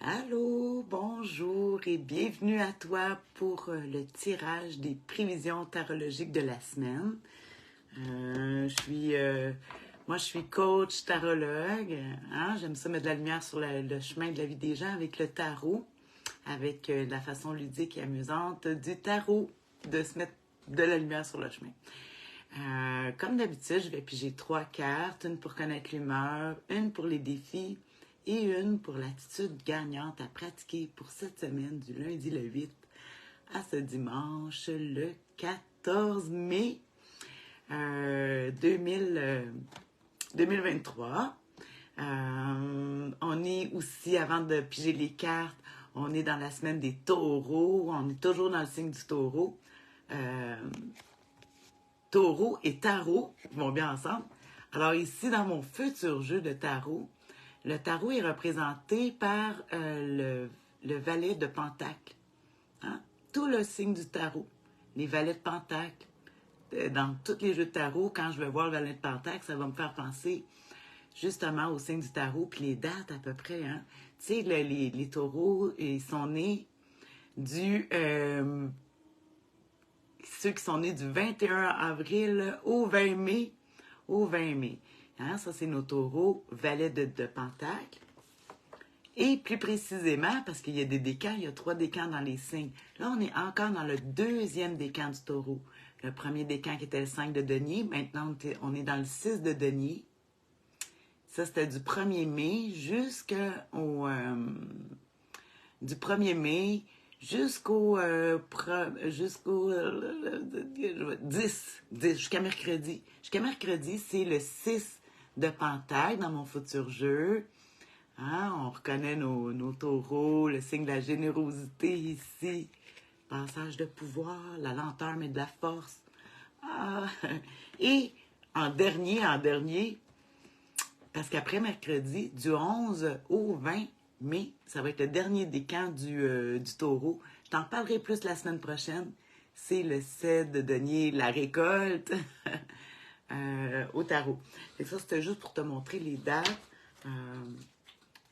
Allô, bonjour et bienvenue à toi pour le tirage des prévisions tarologiques de la semaine. Moi, je suis coach tarologue. Hein? J'aime ça mettre de la lumière sur le chemin de la vie des gens avec le tarot, avec la façon ludique et amusante du tarot de se mettre de la lumière sur le chemin. Comme d'habitude, je vais piger 3 cartes, une pour connaître l'humeur, une pour les défis et une pour l'attitude gagnante à pratiquer pour cette semaine du lundi le 8 à ce dimanche le 14 mai 2023. On est aussi, avant de piger les cartes, on est dans la semaine des taureaux. On est toujours dans le signe du taureau. Taureau et tarot vont bien ensemble. Alors ici, dans mon futur jeu de tarot, le tarot est représenté par le valet de Pentacle. Hein? Tout le signe du tarot, les valets de Pentacle. Dans tous les jeux de tarot, quand je vais voir le valet de Pentacle, ça va me faire penser justement au signe du tarot, puis les dates à peu près. Hein? Tu sais, les taureaux, ils sont nés ceux qui sont nés du 21 avril au 20 mai. Hein? Ça, c'est nos taureaux, valet de Pentacle. Et plus précisément, parce qu'il y a des décans, il y a 3 décans dans les signes. Là, on est encore dans le deuxième décan du taureau. Le premier décan qui était le 5 de denier. Maintenant, on est dans le 6 de denier. Ça, c'était du 1er mai du 1er mai jusqu'au 10, jusqu'à mercredi. Jusqu'à mercredi, c'est le 6 de Pentacle dans mon futur jeu. Hein? On reconnaît nos taureaux, le signe de la générosité ici, passage de pouvoir, la lenteur mais de la force. Ah. Et en dernier, parce qu'après mercredi, du 11 au 20 mai, ça va être le dernier décan du taureau. Je t'en parlerai plus la semaine prochaine. C'est le 7 de denier, la récolte au tarot. Et ça, c'était juste pour te montrer les dates.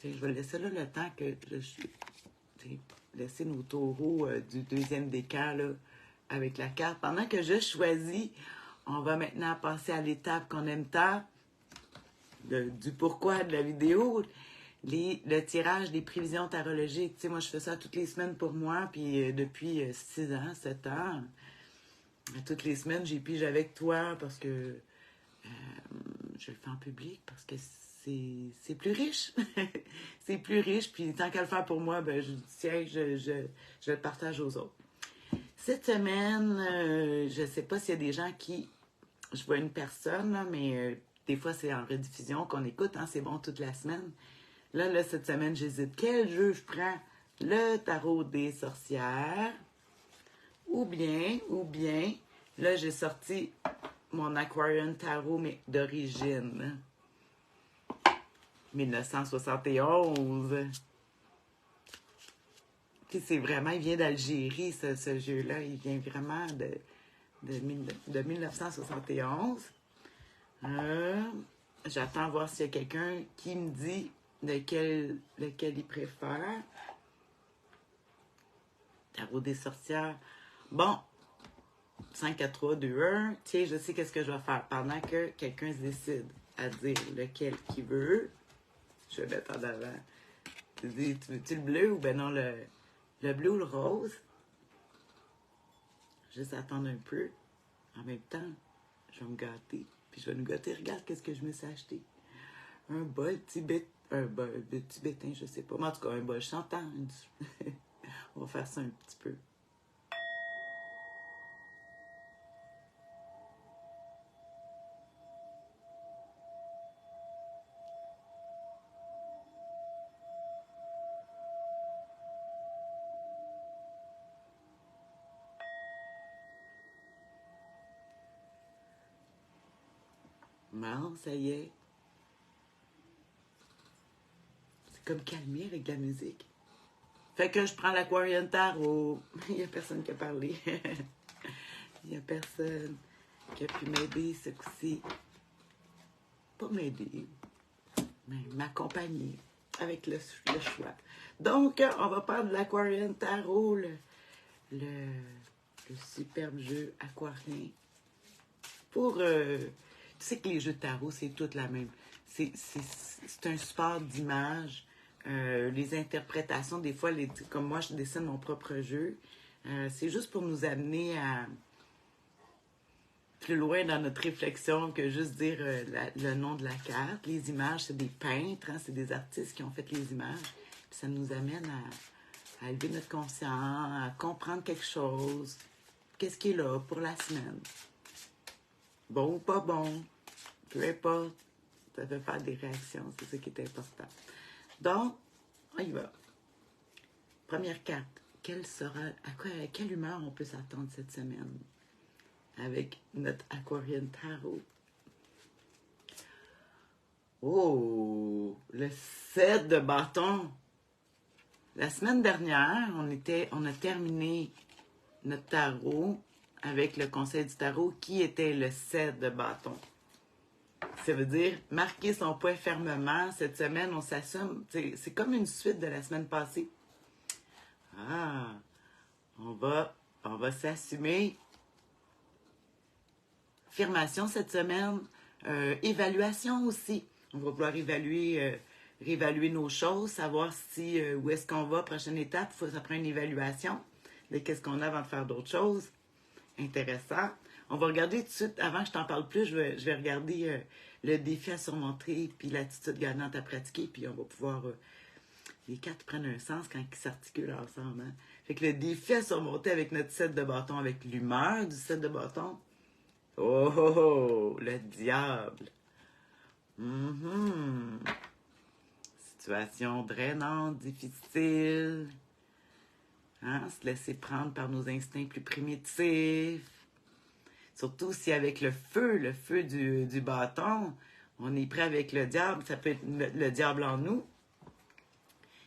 Je vais laisser là le temps que laisser nos taureaux du deuxième décan là, avec la carte. Pendant que je choisis, on va maintenant passer à l'étape qu'on aime tant, du pourquoi de la vidéo, le tirage des prévisions tarologiques. Tu sais, moi, je fais ça toutes les semaines pour moi, puis depuis 6 ans, 7 ans, toutes les semaines, j'ai pige avec toi parce que je le fais en public, parce que c'est plus riche. C'est plus riche, puis tant qu'à le faire pour moi, ben, je le partage aux autres. Cette semaine, je ne sais pas s'il y a des gens qui... Je vois une personne, là, mais des fois, c'est en rediffusion qu'on écoute. Hein, c'est bon toute la semaine. Là, cette semaine, j'hésite. Quel jeu je prends? Le tarot des sorcières. Ou bien, là, j'ai sorti mon Aquarian Tarot, mais d'origine. 1971. Puis c'est vraiment, il vient d'Algérie, ce jeu-là. Il vient vraiment de 1971. J'attends voir s'il y a quelqu'un qui me dit lequel il préfère. Tarot des sorcières. Bon, 5, 4, 3, 2, 1. Tiens, je sais qu'est-ce que je vais faire. Pendant que quelqu'un se décide à dire lequel qu'il veut, je vais mettre en avant. Tu dis, tu veux-tu le bleu ou ben non, le bleu ou le rose? Juste attendre un peu. En même temps, je vais me gâter. Puis je vais nous gâter. Regarde qu'est-ce que je me suis acheté. Un bol tibétain. Un bol tibétain, je sais pas. Mais en tout cas, un bol chantant. On va faire ça un petit peu. Bon, ça y est. C'est comme calmer avec de la musique. Fait que je prends l'Aquarian Tarot. Il n'y a personne qui a parlé. Il n'y a personne qui a pu m'aider ce coup-ci. Pas m'aider, mais m'accompagner. avec le choix. Donc, on va prendre l'Aquarian Tarot, le superbe jeu aquarien. Pour, tu sais que les jeux de tarot, c'est tout la même. C'est un support d'image. Les interprétations, des fois, comme moi, je dessine mon propre jeu. C'est juste pour nous amener à plus loin dans notre réflexion que juste dire le nom de la carte. Les images, c'est des peintres, hein, c'est des artistes qui ont fait les images. Puis ça nous amène à élever notre conscience, à comprendre quelque chose. Qu'est-ce qui est là pour la semaine? Bon ou pas bon, peu importe, ça fait faire des réactions, c'est ça qui est important. Donc, on y va. Première carte, à quelle humeur on peut s'attendre cette semaine avec notre Aquarian Tarot? Oh, le 7 de bâton. La semaine dernière, on a terminé notre tarot avec le conseil du tarot qui était le 7 de bâton. Ça veut dire marquer son point fermement. Cette semaine, on s'assume. C'est comme une suite de la semaine passée. Ah, on va s'assumer. Affirmation cette semaine. Évaluation aussi. On va vouloir réévaluer nos choses, savoir où est-ce qu'on va. Prochaine étape, ça prend une évaluation de qu'est-ce qu'on a avant de faire d'autres choses. Intéressant. On va regarder tout de suite, avant que je t'en parle plus, je vais regarder le défi à surmonter, puis l'attitude gagnante à pratiquer, puis on va pouvoir... les cartes prennent un sens quand ils s'articulent ensemble. Hein? Fait que le défi à surmonter avec notre 7 de bâton, avec l'humeur du 7 de bâton. Oh, oh, oh, le diable. Situation drainante, difficile. Hein? Se laisser prendre par nos instincts plus primitifs. Surtout si avec le feu du bâton, on est prêt avec le diable, ça peut être le diable en nous.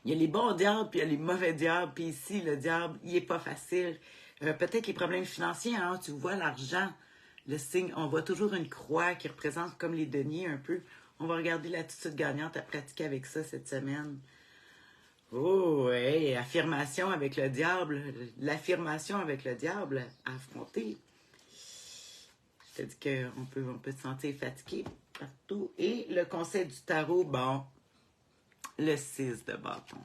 Il y a les bons diables, puis il y a les mauvais diables, puis ici, le diable, il n'est pas facile. Peut-être les problèmes financiers, hein, tu vois, l'argent, le signe, on voit toujours une croix qui représente comme les deniers un peu. On va regarder l'attitude gagnante à pratiquer avec ça cette semaine. Oh, hey, affirmation avec le diable, l'affirmation avec le diable à affronter. Je te dis qu'on peut se sentir fatigué partout. Et le conseil du tarot, bon, le 6 de bâton.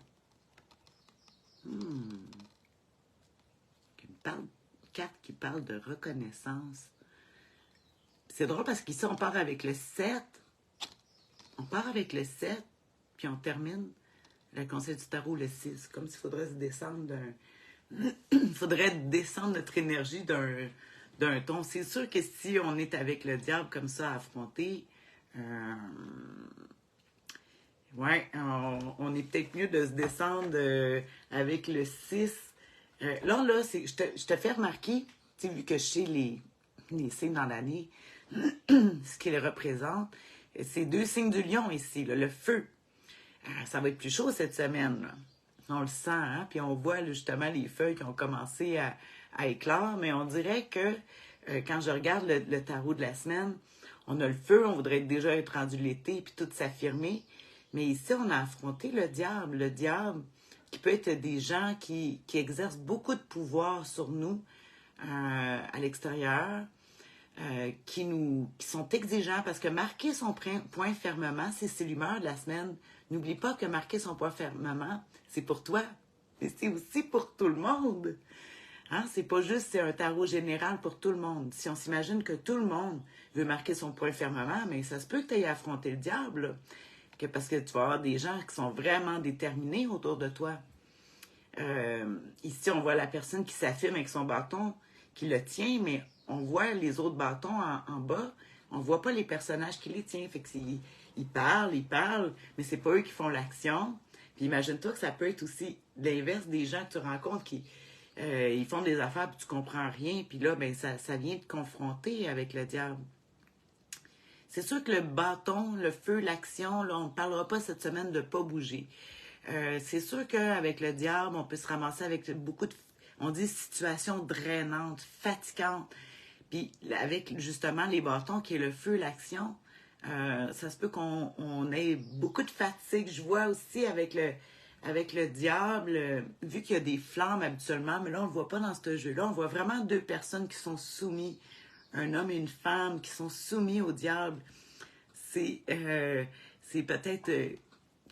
Une carte qui parle de reconnaissance. C'est drôle parce qu'ici, on part avec le 7. On part avec le 7, puis on termine le conseil du tarot, le 6. Comme s'il faudrait se descendre il faudrait descendre notre énergie d'un ton. C'est sûr que si on est avec le diable comme ça à affronter, on est peut-être mieux de se descendre avec le 6. Là, je te fais remarquer, vu que je sais les signes dans l'année, ce qu'ils représentent, c'est 2 signes du lion ici, là, le feu. Ça va être plus chaud cette semaine, là. On le sent, hein? Puis on voit là, justement les feuilles qui ont commencé à éclore, mais on dirait que quand je regarde le tarot de la semaine, on a le feu, on voudrait déjà être rendu l'été, puis tout s'affirmer. Mais ici, on a affronté le diable qui peut être des gens qui exercent beaucoup de pouvoir sur nous à l'extérieur, qui sont exigeants, parce que marquer son point fermement, c'est l'humeur de la semaine. N'oublie pas que marquer son point fermement, c'est pour toi, mais c'est aussi pour tout le monde. Hein? C'est pas juste, c'est un tarot général pour tout le monde. Si on s'imagine que tout le monde veut marquer son point fermement, mais ça se peut que tu ailles affronter le diable, parce que tu vas avoir des gens qui sont vraiment déterminés autour de toi. Ici, on voit la personne qui s'affirme avec son bâton, qui le tient, mais on voit les autres bâtons en bas. On voit pas les personnages qui les tiennent. Fait que ils parlent, mais c'est pas eux qui font l'action. Puis imagine-toi que ça peut être aussi l'inverse des gens que tu rencontres qui ils font des affaires puis tu comprends rien. Puis là, ben ça vient te confronter avec le diable. C'est sûr que le bâton, le feu, l'action, là, on ne parlera pas cette semaine de ne pas bouger. C'est sûr qu'avec le diable, on peut se ramasser avec beaucoup de, on dit, situations drainantes, fatigantes. Puis avec justement les bâtons qui est le feu, l'action, Ça se peut qu'on ait beaucoup de fatigue. Je vois aussi avec le diable, vu qu'il y a des flammes habituellement, mais là, on ne le voit pas dans ce jeu-là. On voit vraiment deux personnes qui sont soumises, un homme et une femme qui sont soumis au diable. C'est peut-être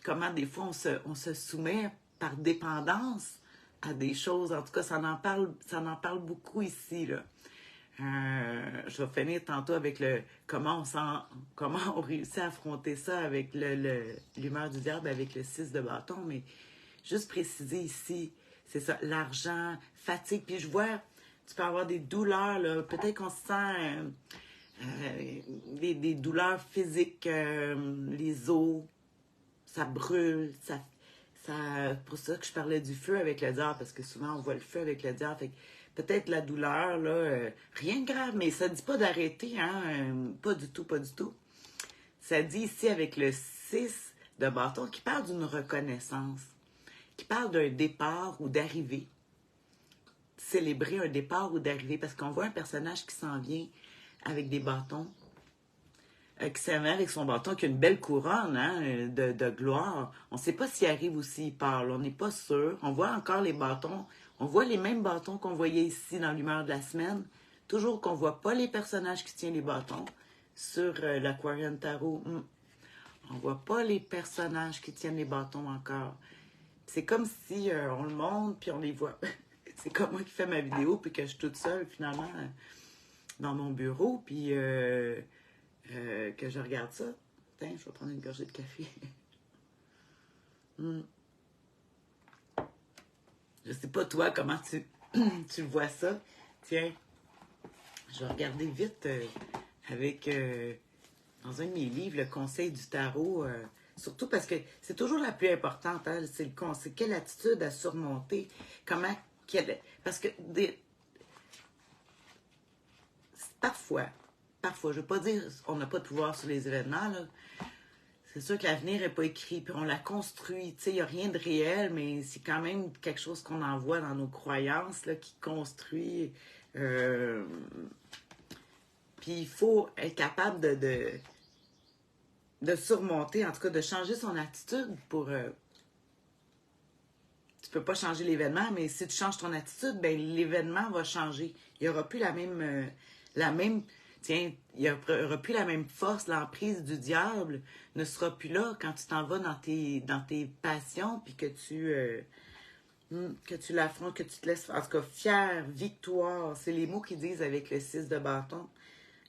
comment des fois on se soumet par dépendance à des choses. En tout cas, ça en parle beaucoup ici, là. Je vais finir tantôt avec comment on réussit à affronter ça avec l'humeur du diable, avec le 6 de bâton, mais juste préciser ici, c'est ça, l'argent, fatigue, puis je vois, tu peux avoir des douleurs, là, peut-être qu'on se sent des douleurs physiques, les os, ça brûle, c'est pour ça que je parlais du feu avec le diable, parce que souvent on voit le feu avec le diable. Fait que peut-être la douleur, là, rien de grave, mais ça ne dit pas d'arrêter, hein, pas du tout, pas du tout. Ça dit ici avec le 6 de bâton qui parle d'une reconnaissance, qui parle d'un départ ou d'arrivée. Célébrer un départ ou d'arrivée, parce qu'on voit un personnage qui s'en vient avec des bâtons, qui s'en vient avec son bâton, qui a une belle couronne, hein, de gloire. On ne sait pas s'il arrive ou s'il parle, on n'est pas sûr. On voit encore les bâtons, on voit les mêmes bâtons qu'on voyait ici dans l'humeur de la semaine, toujours qu'on ne voit pas les personnages qui tiennent les bâtons sur l'Aquarian Tarot. On ne voit pas les personnages qui tiennent les bâtons encore. C'est comme si on le montre puis on les voit. C'est comme moi qui fais ma vidéo puis que je suis toute seule finalement dans mon bureau puis que je regarde ça. Tiens, je vais prendre une gorgée de café. Je sais pas toi comment tu vois ça. Tiens, je vais regarder vite avec dans un de mes livres le conseil du tarot. Surtout parce que c'est toujours la plus importante, hein, c'est le conseil. Quelle attitude à surmonter? Parce que parfois, je ne veux pas dire qu'on n'a pas de pouvoir sur les événements, là. C'est sûr que l'avenir n'est pas écrit, puis on la construit. Tu sais, il n'y a rien de réel, mais c'est quand même quelque chose qu'on envoie dans nos croyances, là, qui construit. Puis il faut être capable de surmonter, en tout cas de changer son attitude pour... tu peux pas changer l'événement, mais si tu changes ton attitude, ben l'événement va changer. Il n'y aura plus la même tiens, il n'y aura plus la même force, l'emprise du diable ne sera plus là quand tu t'en vas dans tes passions, puis que tu l'affrontes, que tu te laisses, en tout cas, fier, victoire, c'est les mots qu'ils disent avec le 6 de bâton.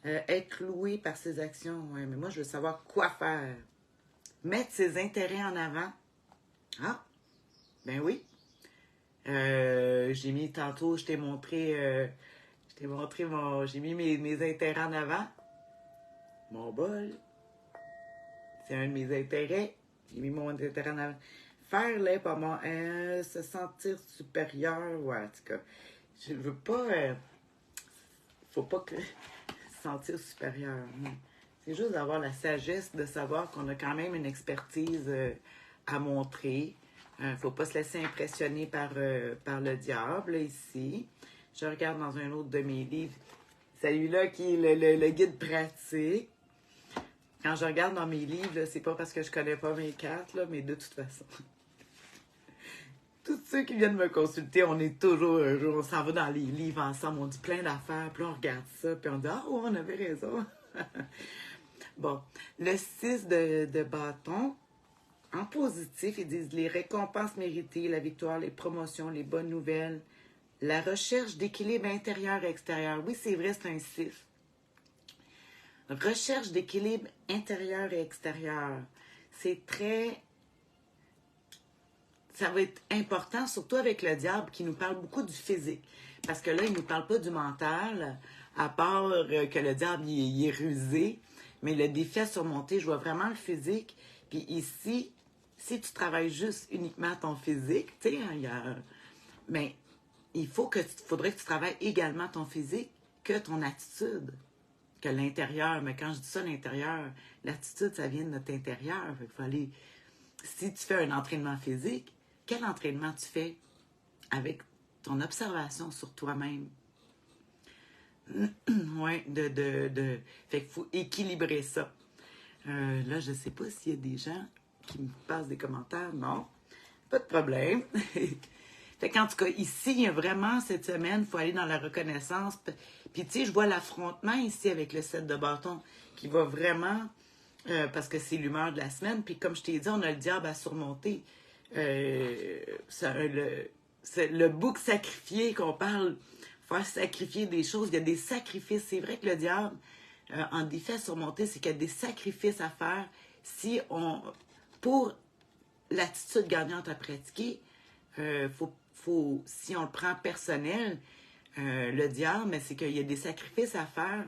Être loué par ses actions, ouais, mais moi je veux savoir quoi faire. Mettre ses intérêts en avant. Ah, ben oui. J'ai mis tantôt, j'ai mis mes intérêts en avant. Mon bol, c'est un de mes intérêts. J'ai mis mon intérêt en avant. Faire les pas moi, se sentir supérieur, ouais, en tout cas. Je veux pas, faut pas que se sentir supérieur. C'est juste d'avoir la sagesse de savoir qu'on a quand même une expertise à montrer. Faut pas se laisser impressionner par le diable, là, ici. Je regarde dans un autre de mes livres. Celui-là qui est le guide pratique. Quand je regarde dans mes livres, c'est pas parce que je connais pas mes cartes, là, mais de toute façon. Tous ceux qui viennent me consulter, on est toujours un jour, on s'en va dans les livres ensemble, on dit plein d'affaires, puis on regarde ça, puis on dit « Ah, oh, on avait raison! » Bon, le 6 de bâton, en positif, ils disent les récompenses méritées, la victoire, les promotions, les bonnes nouvelles, la recherche d'équilibre intérieur et extérieur. Oui, c'est vrai, c'est un 6. Recherche d'équilibre intérieur et extérieur. C'est très... Ça va être important, surtout avec le diable, qui nous parle beaucoup du physique. Parce que là, il ne nous parle pas du mental, à part que le diable, il est rusé. Mais le défi à surmonter, je vois vraiment le physique. Puis ici, si tu travailles juste uniquement ton physique, tu sais, mais faudrait que tu travailles également ton physique que ton attitude, que l'intérieur. Mais quand je dis ça, l'intérieur, l'attitude, ça vient de notre intérieur. Il faut aller... Si tu fais un entraînement physique, quel entraînement tu fais avec ton observation sur toi-même? Oui, fait qu'il faut équilibrer ça. Là, je ne sais pas s'il y a des gens qui me passent des commentaires. Non, pas de problème. Fait qu'en tout cas, ici, il y a vraiment cette semaine, il faut aller dans la reconnaissance. Puis, tu sais, je vois l'affrontement ici avec le 7 de bâton qui va vraiment, parce que c'est l'humeur de la semaine. Puis, comme je t'ai dit, on a le diable à surmonter. C'est le bouc sacrifié qu'on parle, faire sacrifier des choses. Il y a des sacrifices. C'est vrai que le diable, en défi à surmonter, c'est qu'il y a des sacrifices à faire si on, pour l'attitude gagnante à pratiquer, si on le prend personnel, le diable, mais c'est qu'il y a des sacrifices à faire.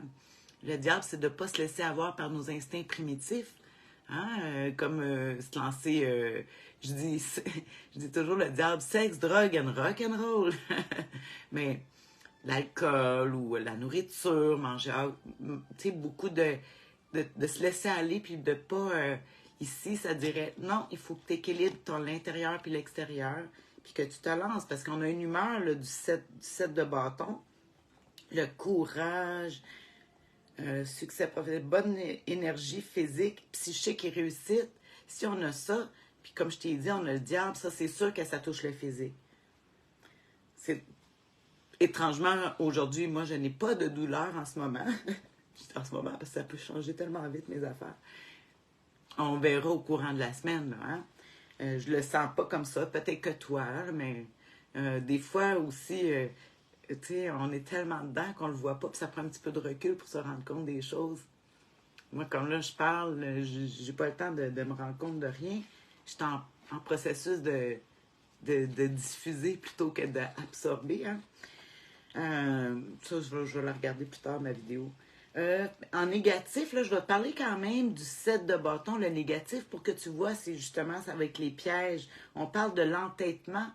Le diable, c'est de ne pas se laisser avoir par nos instincts primitifs. Hein? Comme se lancer, je dis toujours le diable, sexe, drogue and rock and roll. Mais l'alcool ou la nourriture, manger, tu sais, beaucoup de se laisser aller, puis de pas, ici, ça dirait, non, il faut que tu équilibres l'intérieur puis l'extérieur, puis que tu te lances, parce qu'on a une humeur là, du 7 de bâton, le courage, succès professionnel, bonne énergie physique, psychique et réussite. Si on a ça, puis comme je t'ai dit, on a le diable, ça c'est sûr que ça touche le physique. C'est étrangement, aujourd'hui, moi, je n'ai pas de douleur en ce moment. En ce moment, parce que ça peut changer tellement vite, mes affaires. On verra au courant de la semaine, là, hein? Je le sens pas comme ça, peut-être que toi, là, mais des fois aussi, tu sais, on est tellement dedans qu'on le voit pas, puis ça prend un petit peu de recul pour se rendre compte des choses. Moi, comme là, je parle, j'ai pas le temps de me rendre compte de rien. Je suis en processus de diffuser plutôt que d'absorber, hein? Ça, je vais la regarder plus tard, ma vidéo. En négatif, là, je vais te parler quand même du 7 de bâton, le négatif, pour que tu vois, c'est justement ça avec les pièges. On parle de l'entêtement.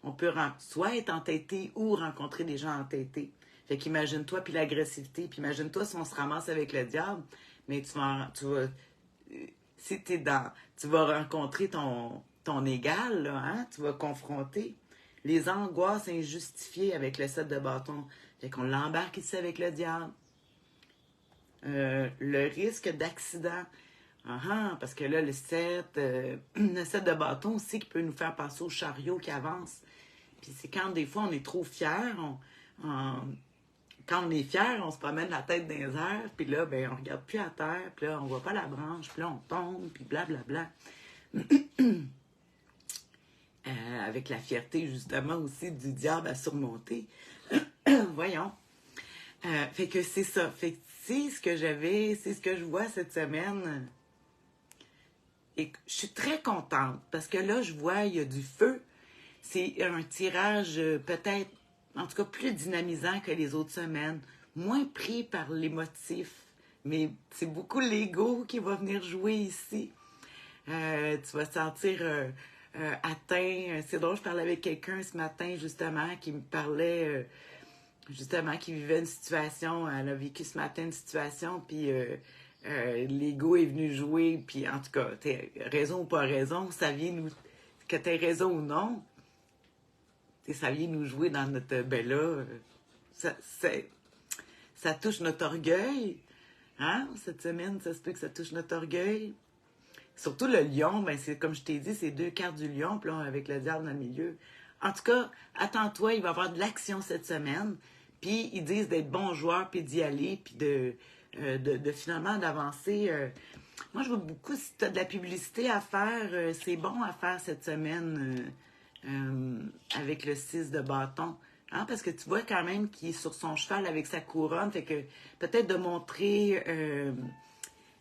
On peut soit être entêté ou rencontrer des gens entêtés. Fait qu'imagine-toi, puis l'agressivité, puis imagine-toi si on se ramasse avec le diable, mais si t'es dans, tu vas rencontrer ton égal, là, hein? Tu vas confronter les angoisses injustifiées avec le 7 de bâton. Fait qu'on l'embarque ici avec le diable. Le risque d'accident. Parce que là, le 7 de bâton aussi qui peut nous faire passer au chariot qui avance. Puis c'est quand des fois on est trop fiers, quand on est fier, on se promène la tête dans les airs, puis là, ben, on regarde plus à terre, puis là, on voit pas la branche, puis là, on tombe, puis blablabla. Avec la fierté, justement, aussi du diable à surmonter. Voyons. Fait que c'est ça. Fait que c'est ce que c'est ce que je vois cette semaine. Et je suis très contente parce que là, je vois, il y a du feu. C'est un tirage peut-être, en tout cas, plus dynamisant que les autres semaines. Moins pris par l'émotif. Mais c'est beaucoup l'ego qui va venir jouer ici. Tu vas te sentir atteint. C'est drôle, je parlais avec quelqu'un ce matin, justement, qui me parlait... justement, qui vivait une situation, elle a vécu ce matin une situation, puis l'ego est venu jouer, puis en tout cas, raison ou pas raison, ça vient nous, que t'aies raison ou non, ça vient nous jouer dans notre, ben là, ça touche notre orgueil, hein, cette semaine, ça se peut que ça touche notre orgueil. Surtout le lion, ben c'est comme je t'ai dit, c'est 2 cartes du lion, puis là, avec le diable dans le milieu. En tout cas, attends-toi, il va y avoir de l'action cette semaine. Puis ils disent d'être bons joueurs, puis d'y aller, puis de finalement d'avancer. Moi, je vois beaucoup, si tu as de la publicité à faire, c'est bon à faire cette semaine avec le 6 de bâton. Hein, parce que tu vois quand même qu'il est sur son cheval avec sa couronne. Fait que peut-être de montrer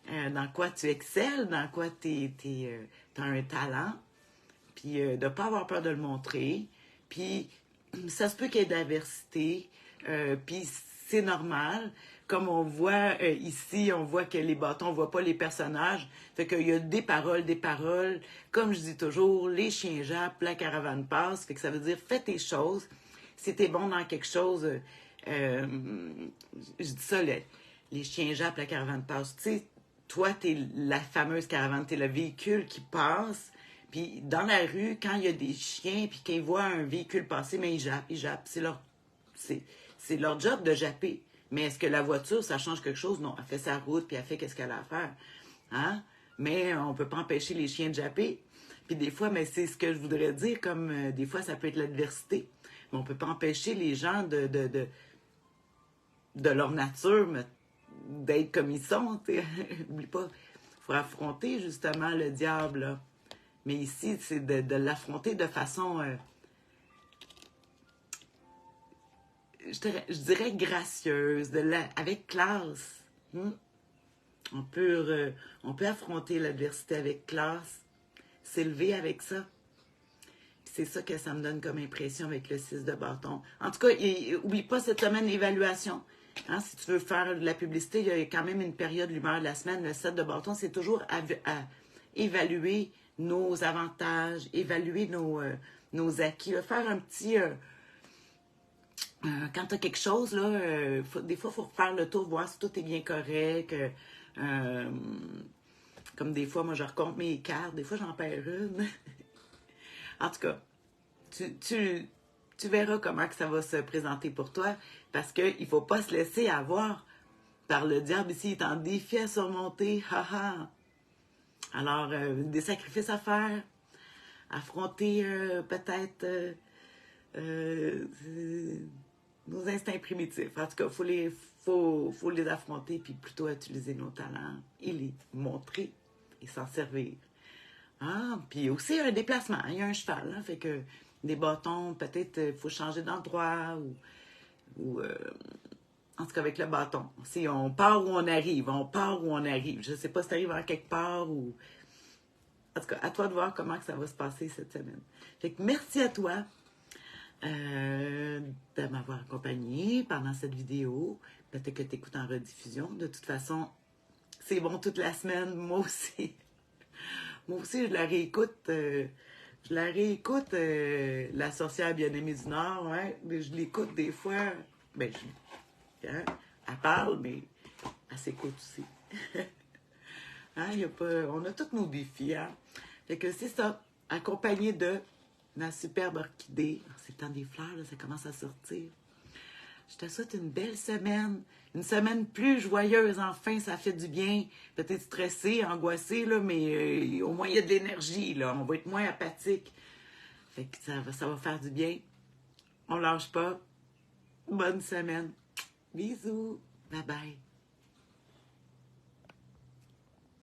dans quoi tu excelles, dans quoi tu as un talent. Puis de ne pas avoir peur de le montrer. Puis ça se peut qu'il y ait de l'adversité. Puis c'est normal. Comme on voit ici, on voit que les bâtons, on ne voit pas les personnages. Fait qu'il y a des paroles. Comme je dis toujours, les chiens jappent, la caravane passe. Fait que ça veut dire, fais tes choses. Si t'es bon dans quelque chose, je dis ça, les chiens jappent, la caravane passe. Tu sais, toi, t'es la fameuse caravane, t'es le véhicule qui passe. Puis dans la rue, quand il y a des chiens, puis qu'ils voient un véhicule passer, mais ils jappent. C'est leur job de japper. Mais est-ce que la voiture, ça change quelque chose? Non, elle fait sa route, puis elle fait qu'est-ce qu'elle a à faire. Hein? mais on peut pas empêcher les chiens de japper. Puis des fois, mais c'est ce que je voudrais dire, comme des fois, ça peut être l'adversité. Mais on peut pas empêcher les gens de leur nature d'être comme ils sont. N'oublie pas, il faut affronter justement le diable. Là. Mais ici, c'est de l'affronter de façon, je dirais gracieuse, avec classe. On peut affronter l'adversité avec classe, s'élever avec ça. C'est ça que ça me donne comme impression avec le 6 de bâton. En tout cas, oublie pas cette semaine d'évaluation. Hein, si tu veux faire de la publicité, il y a quand même une période, l'humeur de la semaine. Le 7 de bâton, c'est toujours à évaluer nos avantages, évaluer nos acquis. Faire un petit... quand tu as quelque chose, là, des fois, il faut refaire le tour, voir si tout est bien correct. Comme des fois, moi, je recompte mes cartes. Des fois, j'en perds une. En tout cas, tu verras comment que ça va se présenter pour toi, parce qu'il ne faut pas se laisser avoir par le diable ici. Il est en défi à surmonter. Haha. Alors, des sacrifices à faire, affronter peut-être nos instincts primitifs. En tout cas, faut les affronter, puis plutôt utiliser nos talents et les montrer et s'en servir. Ah, puis aussi un déplacement. Il y a un cheval, hein, fait que des bâtons, peut-être il faut changer d'endroit ou en tout cas avec le bâton. Si on part où on arrive, Je ne sais pas si tu arrives à quelque part ou... En tout cas, à toi de voir comment que ça va se passer cette semaine. Fait que merci à toi de m'avoir accompagné pendant cette vidéo. Peut-être que tu écoutes en rediffusion. De toute façon, c'est bon toute la semaine. Moi aussi. Moi aussi, je la réécoute. La sorcière bien-aimée du Nord, ouais. Mais je l'écoute des fois. Ben, hein, elle parle, mais elle s'écoute aussi. Hein, on a tous nos défis, hein. Fait que c'est ça, accompagné de ma superbe orchidée. C'est le temps des fleurs, là, ça commence à sortir. Je te souhaite une belle semaine. Une semaine plus joyeuse, enfin, ça fait du bien. Peut-être stressé, angoissé, là, mais au moins il y a de l'énergie, là. On va être moins apathique. Fait que ça va faire du bien. On lâche pas. Bonne semaine. Bisous. Bye bye.